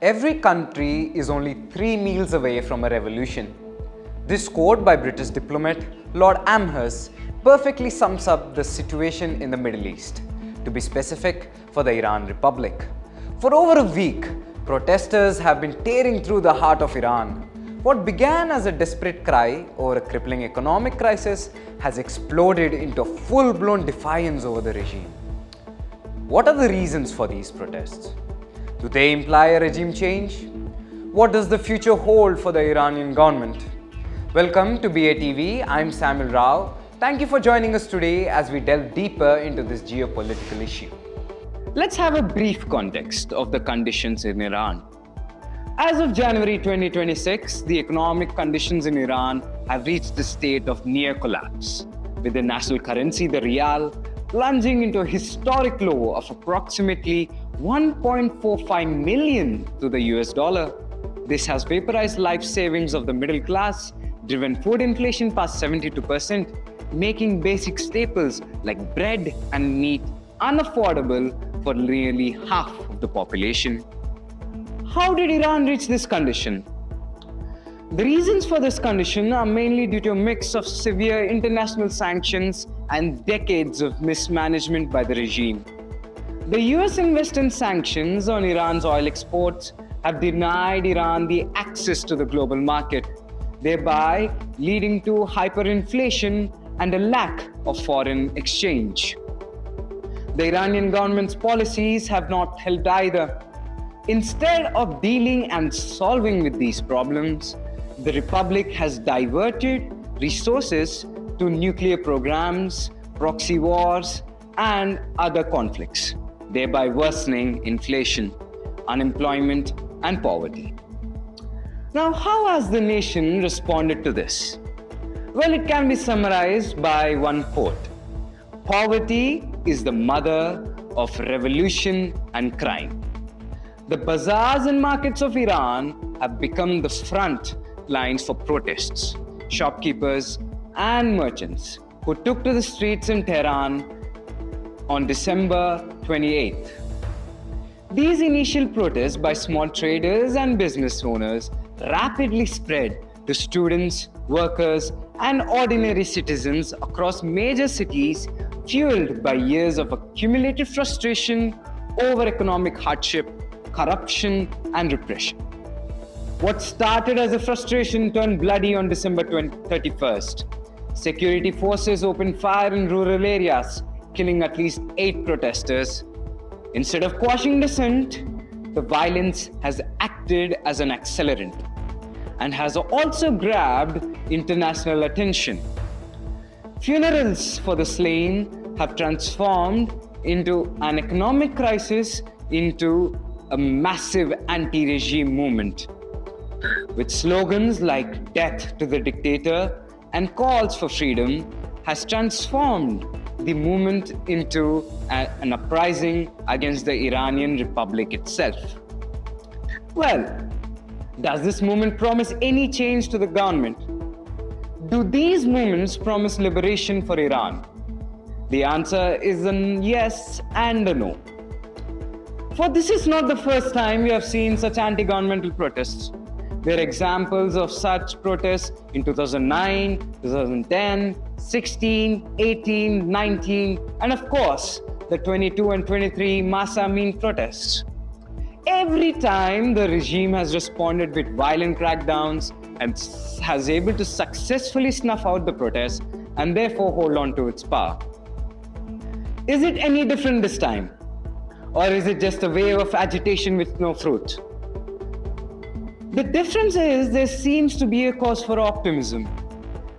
Every country is only 3 meals away from a revolution. This quote by British diplomat Lord Amherst perfectly sums up the situation in the Middle East, to be specific, for the Iran Republic. For over a week, protesters have been tearing through the heart of Iran. What began as a desperate cry over a crippling economic crisis has exploded into full-blown defiance over the regime. What are the reasons for these protests? Do they imply a regime change? What does the future hold for the Iranian government? Welcome to BATV. I'm Samuel Rao. Thank you for joining us today as we delve deeper into this geopolitical issue. Let's have a brief context of the conditions in Iran. As of January 2026, the economic conditions in Iran have reached the state of near collapse, with the national currency, the Rial, plunging into a historic low of approximately 1.45 million to the US dollar. This has vaporized life savings of the middle class, driven food inflation past 72%, making basic staples like bread and meat unaffordable for nearly half of the population. How did Iran reach this condition? The reasons for this condition are mainly due to a mix of severe international sanctions and decades of mismanagement by the regime. The US investment sanctions on Iran's oil exports have denied Iran the access to the global market, thereby leading to hyperinflation and a lack of foreign exchange. The Iranian government's policies have not helped either. Instead of dealing and solving with these problems, the Republic has diverted resources to nuclear programs, proxy wars, and other conflicts, thereby worsening inflation, unemployment, and poverty. Now, how has the nation responded to this? Well, it can be summarized by one quote: "Poverty is the mother of revolution and crime." The bazaars and markets of Iran have become the front lines for protests. Shopkeepers and merchants who took to the streets in Tehran on December 28th. These initial protests by small traders and business owners rapidly spread to students, workers, and ordinary citizens across major cities, fueled by years of accumulated frustration over economic hardship, corruption, and repression. What started as a frustration turned bloody on December 31st. Security forces opened fire in rural areas, killing at least 8 protesters. Instead of quashing dissent, the violence has acted as an accelerant and has also grabbed international attention. Funerals for the slain have transformed into an economic crisis, into a massive anti-regime movement, with slogans like "Death to the Dictator" and calls for freedom, has transformed the movement into an uprising against the Iranian Republic itself. Well, does this movement promise any change to the government? Do these movements promise liberation for Iran? The answer is a yes and a no. For this is not the first time we have seen such anti-governmental protests. There are examples of such protests in 2009, 2010, 16, 18, 19, and of course, the 22 and 23 Mahsa Amini protests. Every time the regime has responded with violent crackdowns and has able to successfully snuff out the protests and therefore hold on to its power. Is it any different this time? Or is it just a wave of agitation with no fruit? The difference is there seems to be a cause for optimism,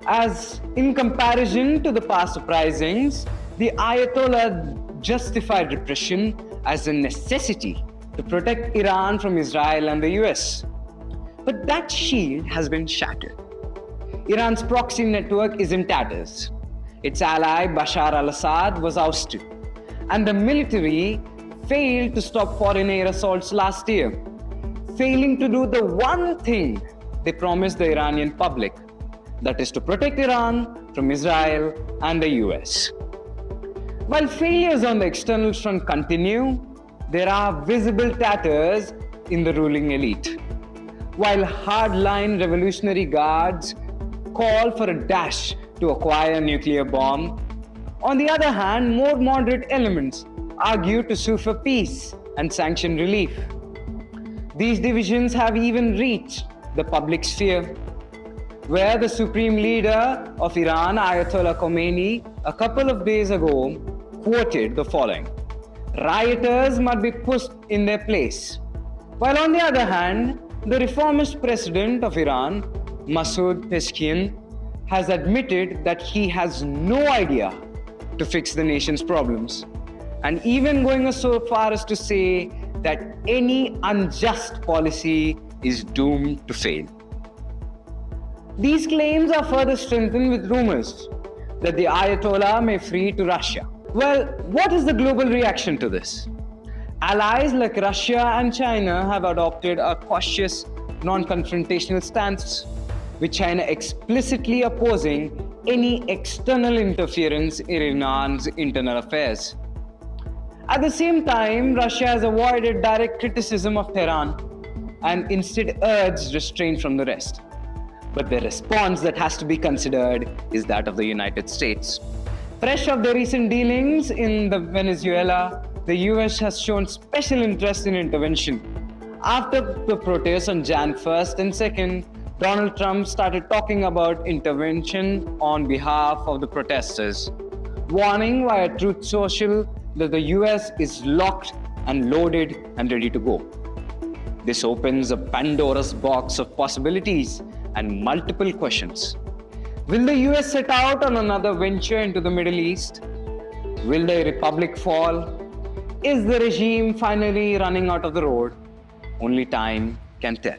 as in comparison to the past uprisings, the Ayatollah justified repression as a necessity to protect Iran from Israel and the US. But that shield has been shattered. Iran's proxy network is in tatters. Its ally Bashar al-Assad was ousted, and the military failed to stop foreign air assaults last year, failing to do the one thing they promised the Iranian public, that is to protect Iran from Israel and the US. While failures on the external front continue, there are visible tatters in the ruling elite. While hardline revolutionary guards call for a dash to acquire a nuclear bomb, on the other hand, more moderate elements argue to sue for peace and sanction relief. These divisions have even reached the public sphere, where the supreme leader of Iran, Ayatollah Khomeini, a couple of days ago quoted the following: "Rioters must be pushed in their place." While on the other hand, the reformist president of Iran, Masoud Pezeshkian, has admitted that he has no idea to fix the nation's problems, and even going so far as to say that any unjust policy is doomed to fail. These claims are further strengthened with rumors that the Ayatollah may flee to Russia. Well, what is the global reaction to this? Allies like Russia and China have adopted a cautious, non-confrontational stance, with China explicitly opposing any external interference in Iran's internal affairs. At the same time, Russia has avoided direct criticism of Tehran and instead urged restraint from the rest. But the response that has to be considered is that of the United States. Fresh off the recent dealings in Venezuela, the US has shown special interest in intervention. After the protests on Jan 1st and 2nd, Donald Trump started talking about intervention on behalf of the protesters, warning via Truth Social that the US is locked and loaded and ready to go. This opens a Pandora's box of possibilities and multiple questions. Will the US set out on another venture into the Middle East? Will the republic fall? Is the regime finally running out of the road? Only time can tell.